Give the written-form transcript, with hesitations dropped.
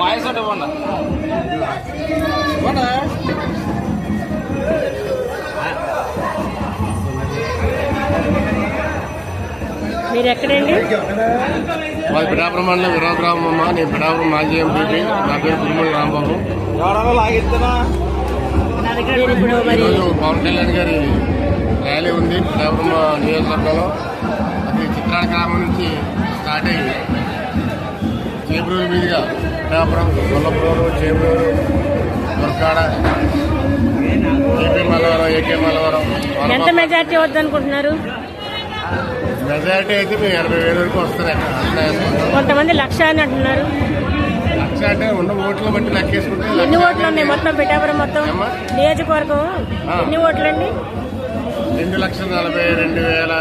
Voice అంటే ఇవ్వండి. మీరు ఎక్కడండి? మాది పిఠాపురం మండలం విరాగ్రామం అమ్మ. నేను పిఠాపురం మాజీ ఎంపీ. నా పేరు గురుమూడి రాంబాబు. ఈరోజు పవన్ కళ్యాణ్ గారి ర్యాలీ ఉంది పిఠాపురం నియోజకవర్గంలో. అది చిత్రాల గ్రామం నుంచి స్టార్ట్ అయ్యి చేబ్రూరు మీదుగా పిఠాపురం, గొల్లపురం, చేబ్రూరు, దుర్గాడ, ఏపీ మల్లవరం, ఏకే మల్లవరం. ఎంత మెజార్టీ వద్దనుకుంటున్నారు? మెజారిటీ అయితే మేము 80,000 వరకు వస్తుంది. కొంతమంది 1,00,000 అని అంటున్నారు. 1,00,000 అంటే ఉన్న ఓట్లు బట్టి లెక్కేసుకుంటే ఎన్ని ఓట్లు ఉన్నాయి మొత్తం పిఠాపురం మొత్తం నియోజకవర్గం? ఎన్ని ఓట్లు అండి? 2,42,600